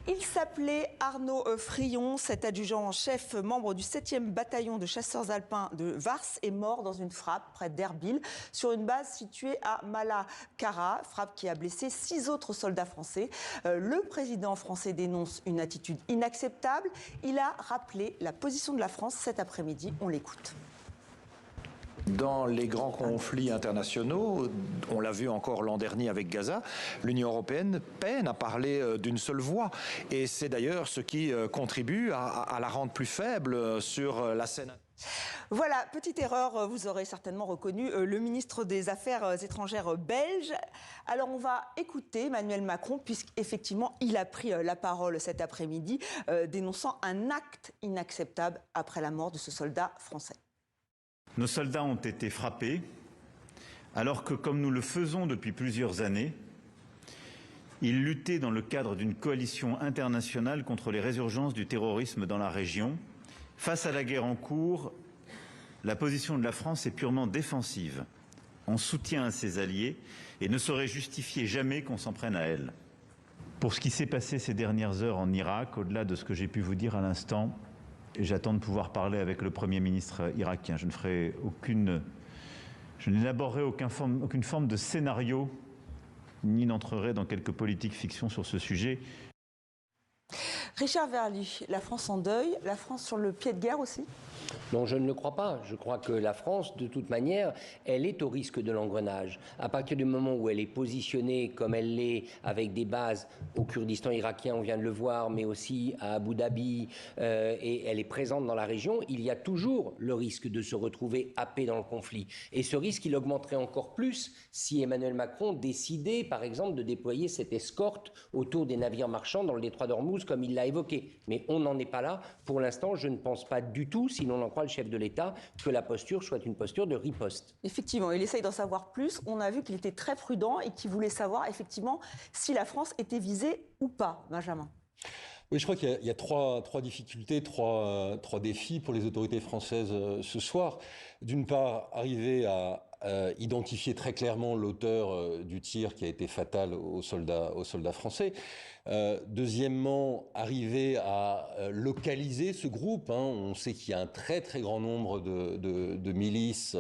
Il s'appelait Arnaud Frion, cet adjudant en chef, membre du 7e bataillon de chasseurs alpins de Vars, est mort dans une frappe près d'Erbil, sur une base située à Malacara, frappe qui a blessé 6 autres soldats français. Le président français dénonce une attitude inacceptable. Il a rappelé la position de la France cet après-midi. On l'écoute. Dans les grands conflits internationaux, on l'a vu encore l'an dernier avec Gaza, l'Union européenne peine à parler d'une seule voix. Et c'est d'ailleurs ce qui contribue à la rendre plus faible sur la scène. Voilà, petite erreur, vous aurez certainement reconnu le ministre des Affaires étrangères belge. Alors on va écouter Emmanuel Macron, puisqu'effectivement il a pris la parole cet après-midi, dénonçant un acte inacceptable après la mort de ce soldat français. Nos soldats ont été frappés, alors que, comme nous le faisons depuis plusieurs années, ils luttaient dans le cadre d'une coalition internationale contre les résurgences du terrorisme dans la région. Face à la guerre en cours, la position de la France est purement défensive, en soutien à ses alliés, et ne saurait justifier jamais qu'on s'en prenne à elle. Pour ce qui s'est passé ces dernières heures en Irak, au-delà de ce que j'ai pu vous dire à l'instant, j'attends de pouvoir parler avec le Premier ministre irakien. Je n'élaborerai aucune forme de scénario, ni n'entrerai dans quelque politique fiction sur ce sujet. Richard Verly, la France en deuil, la France sur le pied de guerre aussi ? Non, je ne le crois pas. Je crois que la France, de toute manière, elle est au risque de l'engrenage. À partir du moment où elle est positionnée comme elle l'est, avec des bases au Kurdistan irakien, on vient de le voir, mais aussi à Abu Dhabi, et elle est présente dans la région, il y a toujours le risque de se retrouver happé dans le conflit. Et ce risque, il augmenterait encore plus si Emmanuel Macron décidait, par exemple, de déployer cette escorte autour des navires marchands dans le détroit d'Ormuz, comme il l'a évoqué. Mais on n'en est pas là. Pour l'instant, je ne pense pas du tout, sinon on en croit le chef de l'État, que la posture soit une posture de riposte. Effectivement, il essaye d'en savoir plus. On a vu qu'il était très prudent et qu'il voulait savoir effectivement si la France était visée ou pas, Benjamin. Oui, je crois qu'il y a trois difficultés, trois défis pour les autorités françaises ce soir. D'une part, arriver à identifier très clairement l'auteur du tir qui a été fatal aux soldats français. Deuxièmement, arriver à localiser ce groupe. On sait qu'il y a un très très grand nombre de milices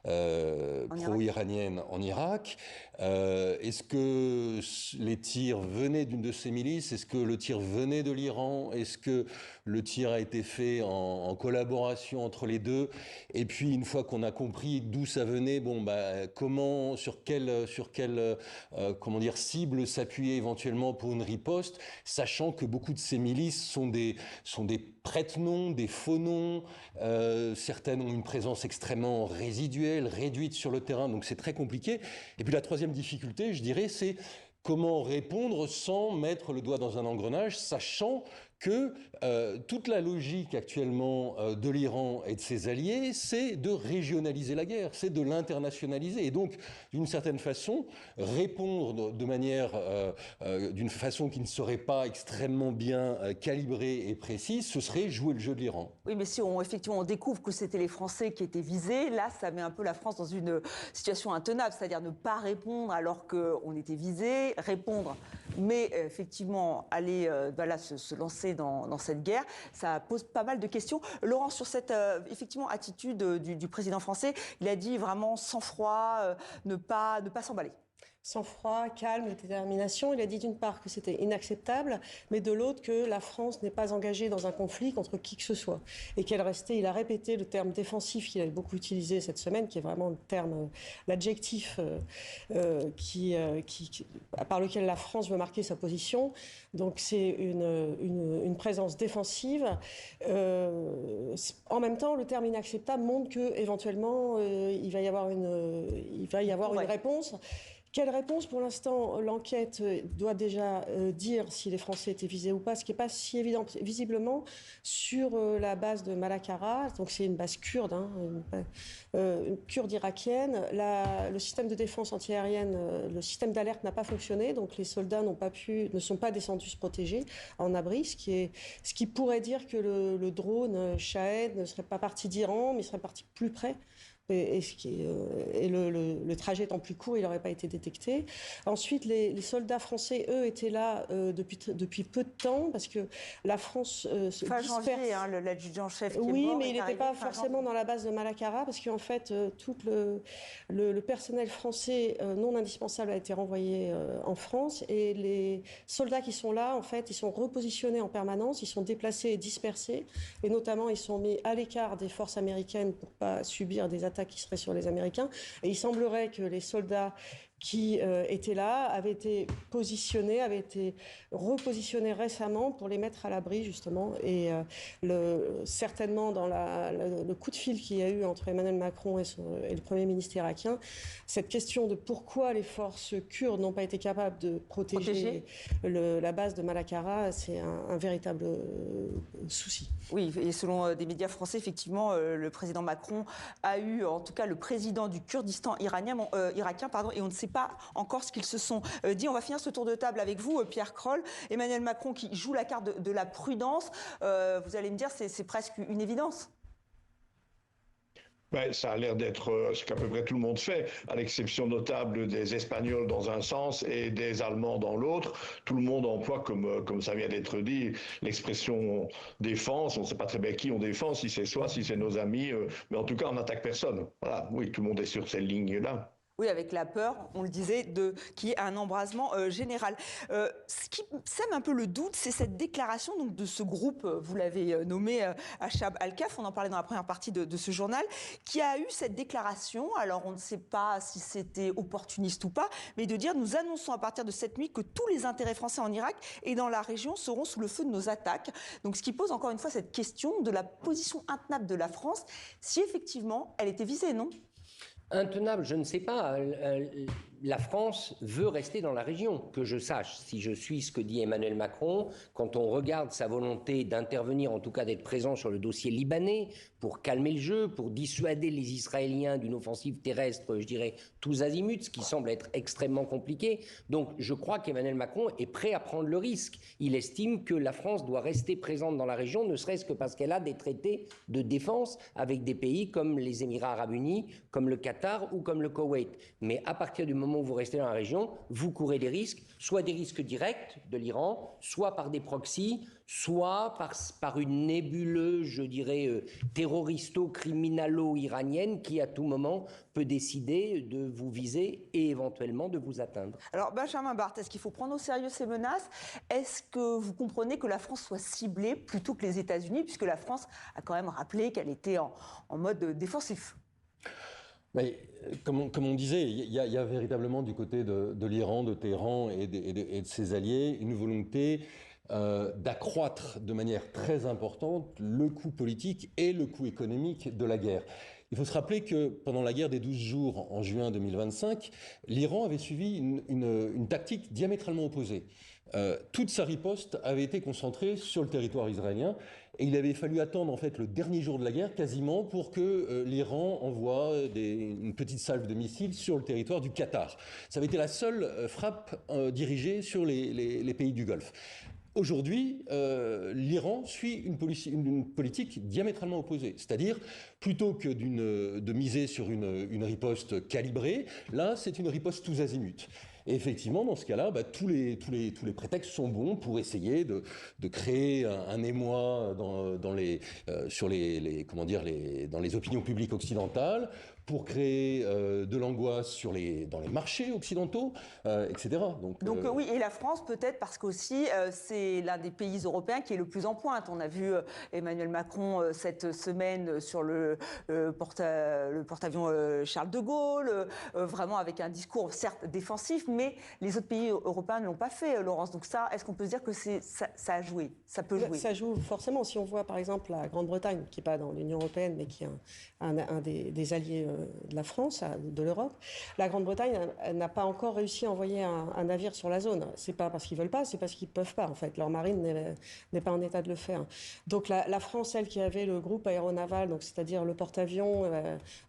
pro-iraniennes en Irak. Est-ce que les tirs venaient d'une de ces milices? Est-ce que le tir venait de l'Iran? Est-ce que le tir a été fait en collaboration entre les deux? Et puis, une fois qu'on a compris d'où ça venait, comment, sur quelle cible s'appuyer éventuellement pour une riposte, sachant que beaucoup de ces milices sont des prête-noms, des faux noms. Certaines ont une présence extrêmement résiduelle, réduite sur le terrain, donc c'est très compliqué. Et puis la troisième difficulté, je dirais, c'est comment répondre sans mettre le doigt dans un engrenage, sachant que toute la logique actuellement de l'Iran et de ses alliés, c'est de régionaliser la guerre, c'est de l'internationaliser. Et donc, d'une certaine façon, répondre d'une façon qui ne serait pas extrêmement bien calibrée et précise, ce serait jouer le jeu de l'Iran. Oui, mais si effectivement on découvre que c'était les Français qui étaient visés, là, ça met un peu la France dans une situation intenable, c'est-à-dire ne pas répondre alors qu'on était visé, répondre, mais effectivement aller se lancer dans cette guerre, ça pose pas mal de questions. Laurent, sur cette effectivement attitude du président français, il a dit vraiment sans froid, ne pas s'emballer. Sans froid, calme, détermination. Il a dit d'une part que c'était inacceptable, mais de l'autre que la France n'est pas engagée dans un conflit contre qui que ce soit. Et qu'elle restait, il a répété le terme défensif qu'il a beaucoup utilisé cette semaine, qui est vraiment l'adjectif par lequel la France veut marquer sa position. Donc c'est une présence défensive. En même temps, le terme inacceptable montre qu'éventuellement, il va y avoir une réponse. Quelle réponse? Pour l'instant, l'enquête doit déjà dire si les Français étaient visés ou pas, ce qui n'est pas si évident. Visiblement, sur la base de Malacara, donc c'est une base kurde, une kurde irakienne, le système de défense antiaérienne, le système d'alerte n'a pas fonctionné, donc les soldats ne sont pas descendus se protéger en abri, ce qui pourrait dire que le drone Shahed ne serait pas parti d'Iran, mais serait parti plus près Et le trajet étant plus court, il n'aurait pas été détecté. Ensuite, les soldats français, eux, étaient là depuis peu de temps, parce que la France se fin disperse. janvier, hein, l'adjudant-chef qui est Oui, mort mais il n'était pas forcément janvier. dans la base de Malacara, parce qu'en fait, tout le personnel français non indispensable a été renvoyé en France, et les soldats qui sont là, en fait, ils sont repositionnés en permanence, ils sont déplacés et dispersés, et notamment, ils sont mis à l'écart des forces américaines pour pas subir des attaques qui seraient sur les Américains. Et il semblerait que les soldats qui étaient là avaient été repositionnés récemment pour les mettre à l'abri, justement. Et certainement, dans le coup de fil qu'il y a eu entre Emmanuel Macron et le Premier ministre irakien, cette question de pourquoi les forces kurdes n'ont pas été capables de protéger la base de Malacara, c'est un véritable souci. Oui, et selon des médias français, effectivement, le président Macron a eu, en tout cas, le président du Kurdistan irakien, et on ne sait pas encore ce qu'ils se sont dit. On va finir ce tour de table avec vous, Pierre Kroll. Emmanuel Macron qui joue la carte de la prudence. Vous allez me dire, c'est presque une évidence. Ben, ça a l'air d'être ce qu'à peu près tout le monde fait, à l'exception notable des Espagnols dans un sens et des Allemands dans l'autre. Tout le monde emploie, comme ça vient d'être dit, l'expression défense. On ne sait pas très bien qui on défend, si c'est soi, si c'est nos amis, mais en tout cas, on n'attaque personne. Voilà, oui, tout le monde est sur ces lignes-là. Oui, avec la peur, on le disait, qu'il y ait un embrasement général. Ce qui sème un peu le doute, c'est cette déclaration donc, de ce groupe, vous l'avez nommé Achab Al-Kaf, on en parlait dans la première partie de ce journal, qui a eu cette déclaration, alors on ne sait pas si c'était opportuniste ou pas, mais de dire « Nous annonçons à partir de cette nuit que tous les intérêts français en Irak et dans la région seront sous le feu de nos attaques ». Donc ce qui pose encore une fois cette question de la position intenable de la France, si effectivement elle était visée, non ? Intenable, je ne sais pas. La France veut rester dans la région, que je sache. Si je suis ce que dit Emmanuel Macron, quand on regarde sa volonté d'intervenir, en tout cas d'être présent sur le dossier libanais, pour calmer le jeu, pour dissuader les Israéliens d'une offensive terrestre, je dirais, tous azimuts, ce qui semble être extrêmement compliqué. Donc je crois qu'Emmanuel Macron est prêt à prendre le risque. Il estime que la France doit rester présente dans la région, ne serait-ce que parce qu'elle a des traités de défense avec des pays comme les Émirats arabes unis, comme le Qatar ou comme le Koweït. Mais à partir du moment où vous restez dans la région, vous courez des risques, soit des risques directs de l'Iran, soit par des proxys, soit par une nébuleuse, je dirais, terroristo-criminalo-iranienne qui, à tout moment, peut décider de vous viser et éventuellement de vous atteindre. Alors, Benjamin Barth, est-ce qu'il faut prendre au sérieux ces menaces ? Est-ce que vous comprenez que la France soit ciblée plutôt que les États-Unis, puisque la France a quand même rappelé qu'elle était en mode défensif ? Mais, comme on disait, il y a véritablement du côté de l'Iran, de Téhéran et de ses alliés une volonté d'accroître de manière très importante le coût politique et le coût économique de la guerre. Il faut se rappeler que pendant la guerre des 12 jours en juin 2025, l'Iran avait suivi une tactique diamétralement opposée. Toute sa riposte avait été concentrée sur le territoire israélien et il avait fallu attendre en fait le dernier jour de la guerre quasiment pour que l'Iran envoie une petite salve de missiles sur le territoire du Qatar. Ça avait été la seule frappe dirigée sur les pays du Golfe. Aujourd'hui, l'Iran suit une politique diamétralement opposée, c'est-à-dire plutôt que de miser sur une riposte calibrée, là c'est une riposte tous azimuts. Et effectivement, dans ce cas-là, tous les prétextes sont bons pour essayer de créer un émoi dans les opinions publiques occidentales, pour créer de l'angoisse dans les marchés occidentaux, etc. Donc oui, et la France peut-être parce qu'aussi c'est l'un des pays européens qui est le plus en pointe. On a vu Emmanuel Macron cette semaine sur le porte-avions Charles de Gaulle, vraiment avec un discours certes défensif, mais les autres pays européens ne l'ont pas fait, Laurence. Donc ça, est-ce qu'on peut se dire que ça a joué, ça peut jouer ? Ça joue forcément. Si on voit par exemple la Grande-Bretagne, qui n'est pas dans l'Union européenne, mais qui est un des alliés de la France, de l'Europe, la Grande-Bretagne n'a pas encore réussi à envoyer un navire sur la zone. C'est pas parce qu'ils veulent pas, c'est parce qu'ils peuvent pas. En fait, leur marine n'est pas en état de le faire. Donc la France, elle qui avait le groupe aéronaval, donc c'est-à-dire le porte-avions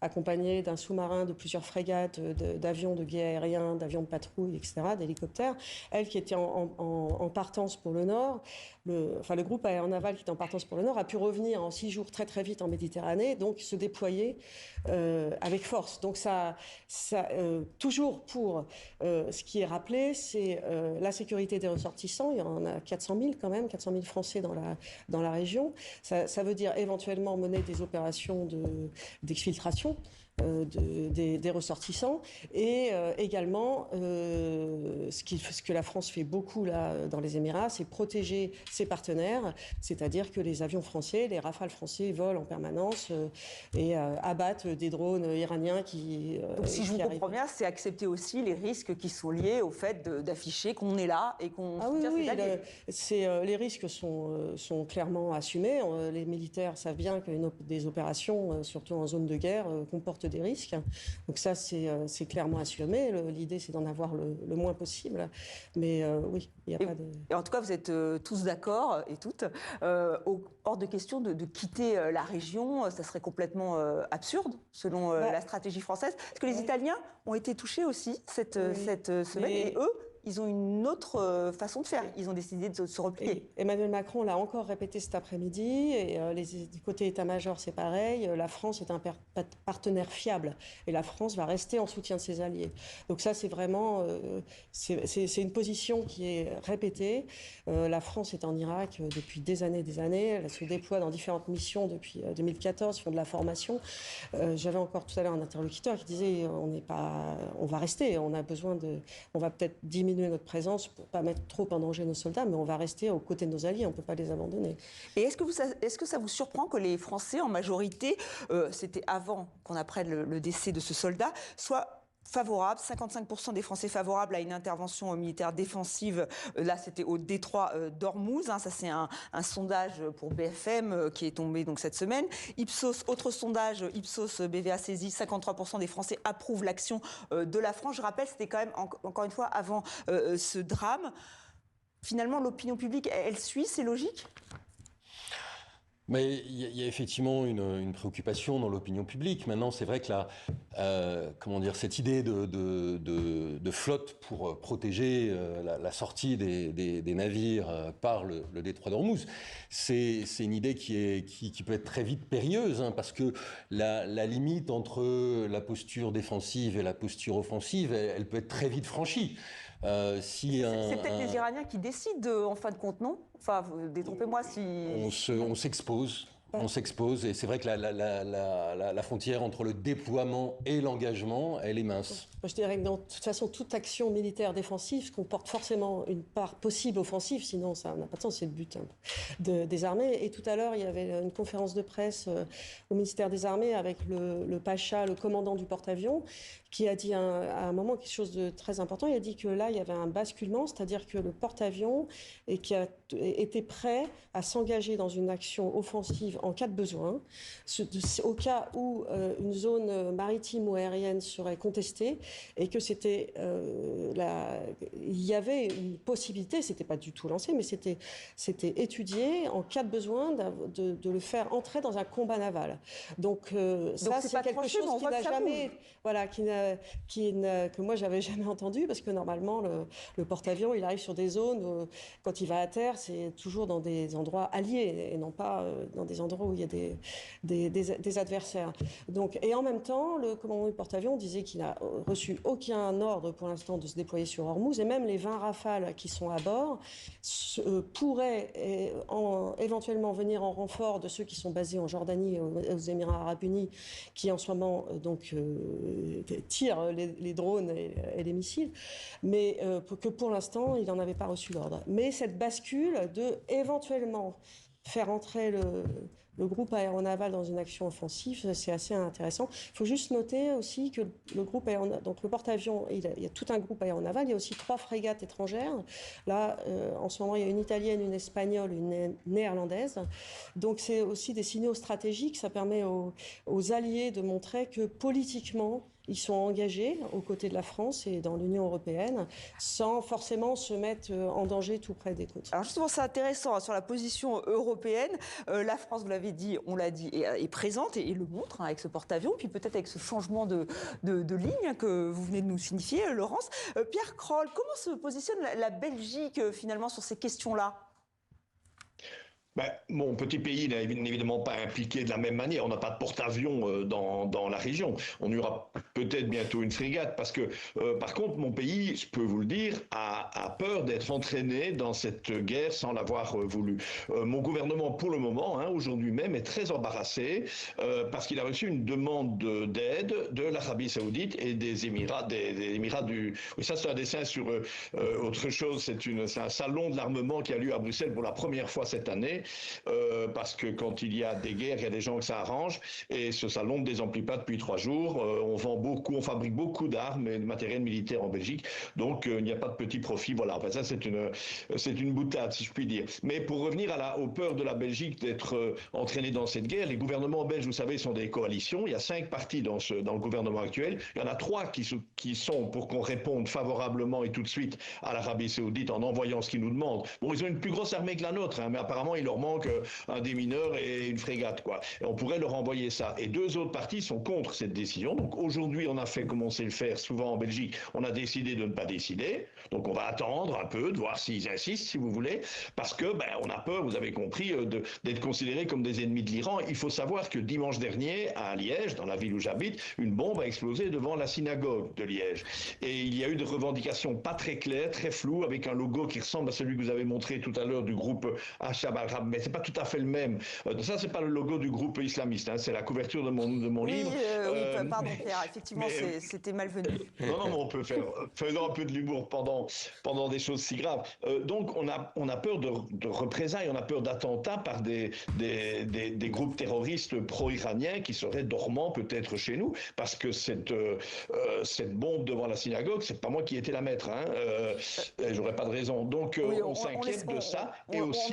accompagné d'un sous-marin, de plusieurs frégates, d'avions de guet aérien, d'avions de patrouille, etc., d'hélicoptères, elle qui était en partance pour le Nord, le groupe aéronaval qui était en partance pour le Nord a pu revenir en 6 jours très très vite en Méditerranée, donc se déployer avec force. Donc toujours pour ce qui est rappelé, c'est la sécurité des ressortissants. Il y en a 400 000 quand même, 400 000 Français dans la région. Ça veut dire éventuellement mener des opérations d'exfiltration des ressortissants et également ce que la France fait beaucoup là dans les Émirats, c'est protéger ses partenaires, c'est-à-dire que les avions français, les Rafales français volent en permanence et abattent des drones iraniens qui donc si je vous comprends bien, c'est accepter aussi les risques qui sont liés au fait d'afficher qu'on est là et qu'on soutient ses alliés. Les risques sont clairement assumés. Les militaires savent bien que des opérations, surtout en zone de guerre, comportent des risques. Donc ça, c'est clairement assumé. L'idée, c'est d'en avoir le moins possible. Mais oui, il n'y a pas de... Et en tout cas, vous êtes tous d'accord, et toutes, hors de question de quitter la région. Ça serait complètement absurde, selon la stratégie française. Est-ce que les Italiens ont été touchés aussi cette semaine? Et eux, ils ont une autre façon de faire. Ils ont décidé de se replier. Emmanuel Macron l'a encore répété cet après-midi. Et du côté état-major, c'est pareil. La France est un partenaire fiable. Et la France va rester en soutien de ses alliés. Donc ça, c'est vraiment... c'est une position qui est répétée. La France est en Irak depuis des années. Elle se déploie dans différentes missions depuis 2014, font de la formation. J'avais encore tout à l'heure un interlocuteur qui disait on va rester. On va peut-être diminuer notre présence pour ne pas mettre trop en danger nos soldats, mais on va rester aux côtés de nos alliés, on ne peut pas les abandonner. Et est-ce que ça vous surprend que les Français, en majorité, c'était avant qu'on apprenne le décès de ce soldat, soient favorables, 55% des Français favorables à une intervention militaire défensive, là c'était au détroit d'Ormuz, ça c'est un sondage pour BFM qui est tombé donc cette semaine. Ipsos, autre sondage, Ipsos BVA saisie, 53% des Français approuvent l'action de la France. Je rappelle, c'était quand même encore une fois avant ce drame. Finalement, l'opinion publique, elle suit, c'est logique ? Mais il y a effectivement une préoccupation dans l'opinion publique. Maintenant, c'est vrai que cette idée de flotte pour protéger la sortie des navires par le détroit d'Ormuz, c'est une idée qui peut être très vite périlleuse, parce que la limite entre la posture défensive et la posture offensive, elle peut être très vite franchie. C'est peut-être les Iraniens qui décident en fin de compte, non ? Enfin, détrompez-moi si... On s'expose. On s'expose et c'est vrai que la frontière entre le déploiement et l'engagement, elle est mince. Moi, je dirais que de toute façon, toute action militaire défensive comporte forcément une part possible offensive, sinon ça n'a pas de sens, c'est le but des armées. Et tout à l'heure, il y avait une conférence de presse au ministère des Armées avec le Pacha, le commandant du porte-avions, qui a dit à un moment quelque chose de très important. Il a dit que là, il y avait un basculement, c'est-à-dire que le porte-avions était prêt à s'engager dans une action offensive en cas de besoin, au cas où une zone maritime ou aérienne serait contestée et que il y avait une possibilité, c'était pas du tout lancé, mais c'était étudié en cas de besoin de le faire entrer dans un combat naval. Donc ça, c'est quelque chose qui n'a jamais, que moi j'avais jamais entendu, parce que normalement le porte-avions, il arrive sur des zones quand il va à terre, c'est toujours dans des endroits alliés et non pas dans des endroits où il y a des adversaires. Donc, et en même temps, le commandant du porte-avions disait qu'il n'a reçu aucun ordre pour l'instant de se déployer sur Ormuz, et même les 20 Rafales qui sont à bord pourraient éventuellement venir en renfort de ceux qui sont basés en Jordanie et aux Émirats Arabes Unis, qui en ce moment tirent les drones et les missiles, mais que pour l'instant, il n'en avait pas reçu l'ordre. Mais cette bascule de éventuellement faire entrer le groupe aéronaval dans une action offensive, c'est assez intéressant. Il faut juste noter aussi que donc le porte-avions, il y a tout un groupe aéronaval, il y a aussi 3 frégates étrangères. Là, en ce moment, il y a une italienne, une espagnole, une néerlandaise. Donc c'est aussi des signaux stratégiques, ça permet aux alliés de montrer que politiquement, ils sont engagés aux côtés de la France et dans l'Union européenne, sans forcément se mettre en danger tout près des côtes. Alors justement, c'est intéressant sur la position européenne. La France, vous l'avez dit, on l'a dit, est présente et le montre avec ce porte-avions, puis peut-être avec ce changement de ligne que vous venez de nous signifier, Laurence. Pierre Kroll, comment se positionne la Belgique finalement sur ces questions-là ? Mon petit pays n'est évidemment pas impliqué de la même manière. On n'a pas de porte-avions dans la région. On y aura peut-être bientôt une frégate parce que, par contre, mon pays, je peux vous le dire, a peur d'être entraîné dans cette guerre sans l'avoir voulu. Mon gouvernement, pour le moment, aujourd'hui même, est très embarrassé parce qu'il a reçu une demande d'aide de l'Arabie Saoudite et des Émirats, des Émirats du... Oui, ça, c'est un dessin sur autre chose. C'est un salon de l'armement qui a lieu à Bruxelles pour la première fois cette année. Parce que quand il y a des guerres, il y a des gens que ça arrange, et ce salon ne désemplit pas depuis 3 jours. On vend beaucoup, on fabrique beaucoup d'armes et de matériel militaire en Belgique, donc il n'y a pas de petit profit. Voilà, enfin, ça c'est une boutade, si je puis dire. Mais pour revenir aux peurs de la Belgique d'être entraînée dans cette guerre, les gouvernements belges, vous savez, sont des coalitions. Il y a 5 partis dans le gouvernement actuel. Il y en a 3 qui sont pour qu'on réponde favorablement et tout de suite à l'Arabie Saoudite en envoyant ce qu'ils nous demandent. Bon, ils ont une plus grosse armée que la nôtre, mais apparemment il leur manque un démineur et une frégate, quoi. Et on pourrait leur envoyer ça. Et 2 autres partis sont contre cette décision. Donc aujourd'hui, on a fait comme on sait le faire souvent en Belgique. On a décidé de ne pas décider. Donc on va attendre un peu, de voir s'ils insistent, si vous voulez, parce que on a peur, vous avez compris, d'être considérés comme des ennemis de l'Iran. Il faut savoir que dimanche dernier, à Liège, dans la ville où j'habite, une bombe a explosé devant la synagogue de Liège. Et il y a eu des revendications pas très claires, très floues, avec un logo qui ressemble à celui que vous avez montré tout à l'heure du groupe Achab al-Rab, mais c'est pas tout à fait le même. Ça, c'est pas le logo du groupe islamiste, c'est la couverture de mon livre. Oui, pardon Pierre, effectivement, c'était malvenu. Non, on peut faisons un peu de l'humour pendant des choses si graves. Donc, on a peur de représailles, on a peur d'attentats par des groupes terroristes pro-iraniens qui seraient dormants peut-être chez nous, parce que cette bombe devant la synagogue, c'est pas moi qui ai été la mettre, j'aurais pas de raison. Donc, on s'inquiète de ça, et aussi,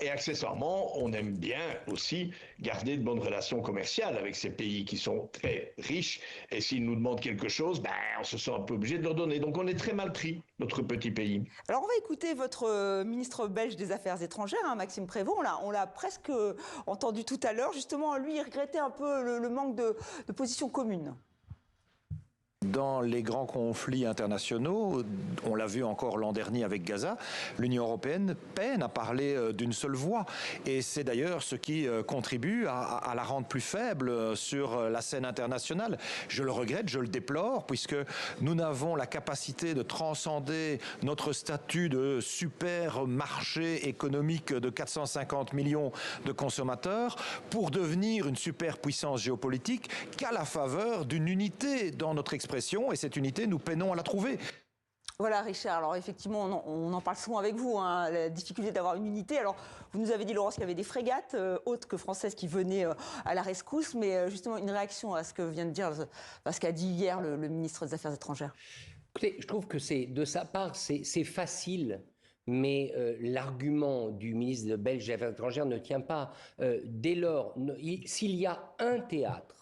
accessoirement, on aime bien aussi garder de bonnes relations commerciales avec ces pays qui sont très riches. Et s'ils nous demandent quelque chose, on se sent un peu obligé de leur donner. Donc on est très mal pris, notre petit pays. Alors on va écouter votre ministre belge des Affaires étrangères, Maxime Prévost. On l'a presque entendu tout à l'heure. Justement, lui, il regrettait un peu le manque de position commune. Dans les grands conflits internationaux, on l'a vu encore l'an dernier avec Gaza, l'Union européenne peine à parler d'une seule voix. Et c'est d'ailleurs ce qui contribue à la rendre plus faible sur la scène internationale. Je le regrette, je le déplore, puisque nous n'avons la capacité de transcender notre statut de supermarché économique de 450 millions de consommateurs pour devenir une superpuissance géopolitique qu'à la faveur d'une unité dans notre expression. Et cette unité, nous peinons à la trouver. Voilà, Richard. Alors, effectivement, on en parle souvent avec vous, la difficulté d'avoir une unité. Alors, vous nous avez dit, Laurence, qu'il y avait des frégates, autres que françaises, qui venaient à la rescousse. Mais justement, une réaction à ce que vient de dire, à ce qu'a dit hier le ministre des Affaires étrangères. Écoutez, je trouve que de sa part, c'est facile. Mais l'argument du ministre belge des Affaires étrangères ne tient pas. Dès lors, s'il y a un théâtre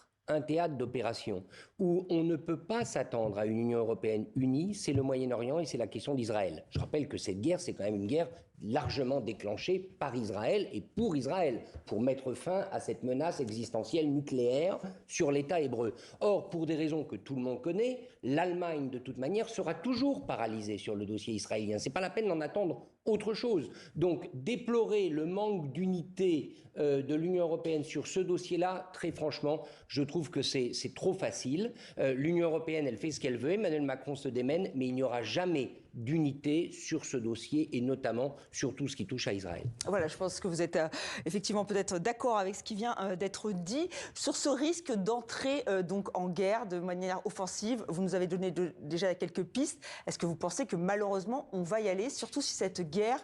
d'opération où on ne peut pas s'attendre à une Union européenne unie, c'est le Moyen-Orient et c'est la question d'Israël. Je rappelle que cette guerre, c'est quand même une guerre largement déclenchée par Israël et pour Israël, pour mettre fin à cette menace existentielle nucléaire sur l'État hébreu. Or, pour des raisons que tout le monde connaît, l'Allemagne, de toute manière, sera toujours paralysée sur le dossier israélien. C'est pas la peine d'en attendre autre chose. Donc, déplorer le manque d'unité de l'Union européenne sur ce dossier-là, très franchement, je trouve que c'est trop facile. L'Union européenne, elle fait ce qu'elle veut, Emmanuel Macron se démène, mais il n'y aura jamais d'unité sur ce dossier et notamment sur tout ce qui touche à Israël. Voilà, je pense que vous êtes effectivement peut-être d'accord avec ce qui vient d'être dit sur ce risque d'entrer donc en guerre de manière offensive. Vous nous avez donné déjà quelques pistes. Est-ce que vous pensez que malheureusement on va y aller, surtout si cette guerre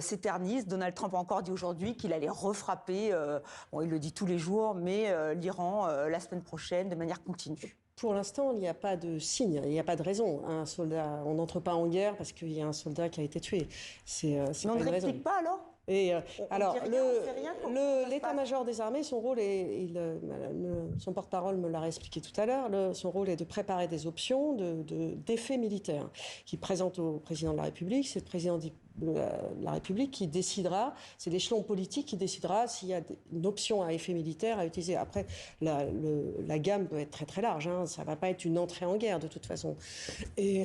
s'éternise? Donald Trump a encore dit aujourd'hui qu'il allait refrapper, il le dit tous les jours, mais l'Iran la semaine prochaine de manière continue. Pour l'instant, il n'y a pas de signe, il n'y a pas de raison. Un soldat, on n'entre pas en guerre parce qu'il y a un soldat qui a été tué. Mais on ne réplique pas alors ? Et alors, l'état-major des armées, son rôle est, son porte-parole me l'a expliqué tout à l'heure, son rôle est de préparer des options d'effets militaires qu'il présente au président de la République. C'est le président de la République qui décidera, c'est l'échelon politique qui décidera s'il y a une option à effet militaire à utiliser. Après, la gamme peut être très très large, ça ne va pas être une entrée en guerre de toute façon. Et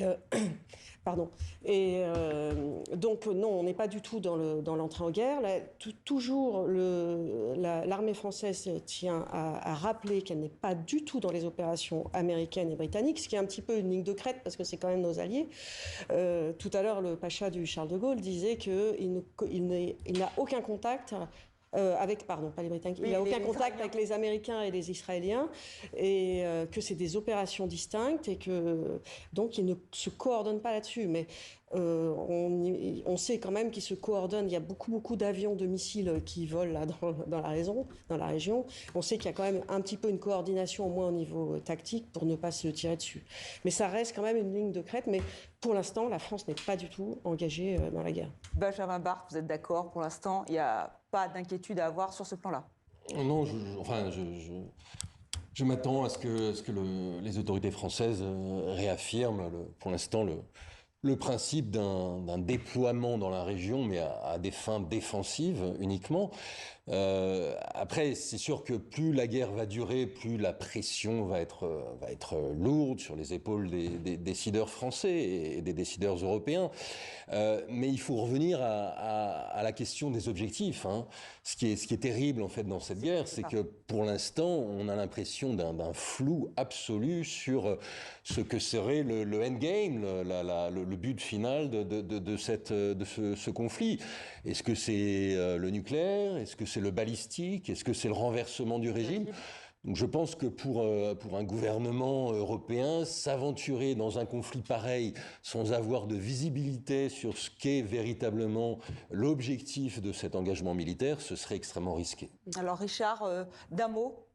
Pardon. Et donc, non, on n'est pas du tout dans l'entrée en guerre. Là, toujours, l'armée française tient à rappeler qu'elle n'est pas du tout dans les opérations américaines et britanniques, ce qui est un petit peu une ligne de crête, parce que c'est quand même nos alliés. Tout à l'heure, le pacha du Charles de Gaulle disait qu'il n'a aucun contact pas les Britanniques, il n'a aucun contact avec les Américains et les Israéliens, et que c'est des opérations distinctes, et que donc ils ne se coordonnent pas là-dessus. Mais on sait quand même qu'ils se coordonnent. Il y a beaucoup d'avions, de missiles qui volent là dans la région. On sait qu'il y a quand même un petit peu une coordination, au moins au niveau tactique, pour ne pas se tirer dessus. Mais ça reste quand même une ligne de crête. Mais pour l'instant, la France n'est pas du tout engagée dans la guerre. Benjamin Barthes, vous êtes d'accord? Pour l'instant, il n'y a pas d'inquiétude à avoir sur ce plan-là? Non, je m'attends à ce que les autorités françaises réaffirment pour l'instant le principe d'un déploiement dans la région, mais à des fins défensives uniquement. Après, c'est sûr que plus la guerre va durer, plus la pression va être lourde sur les épaules des décideurs français et des décideurs européens. Mais il faut revenir à la question des objectifs. Hein. Ce qui est terrible en fait dans cette guerre, c'est que pour l'instant, on a l'impression d'un flou absolu sur ce que serait le endgame, le but final de ce conflit. Est-ce que c'est le nucléaire? Est-ce que c'est le balistique? Est-ce que c'est le renversement du régime? Donc je pense que pour un gouvernement européen, s'aventurer dans un conflit pareil sans avoir de visibilité sur ce qu'est véritablement l'objectif de cet engagement militaire, ce serait extrêmement risqué. Alors Richard, d'un mot,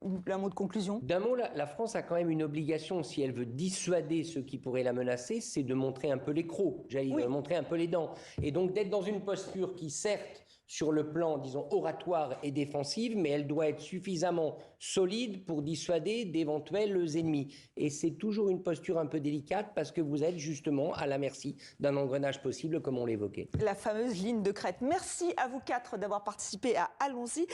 un mot de conclusion? D'un mot, la France a quand même une obligation, si elle veut dissuader ceux qui pourraient la menacer, c'est de montrer un peu les crocs, de montrer un peu les dents. Et donc d'être dans une posture qui, certes, sur le plan, disons, oratoire et défensive, mais elle doit être suffisamment solide pour dissuader d'éventuels ennemis. Et c'est toujours une posture un peu délicate parce que vous êtes justement à la merci d'un engrenage possible, comme on l'évoquait. La fameuse ligne de crête. Merci à vous quatre d'avoir participé à Allons-y.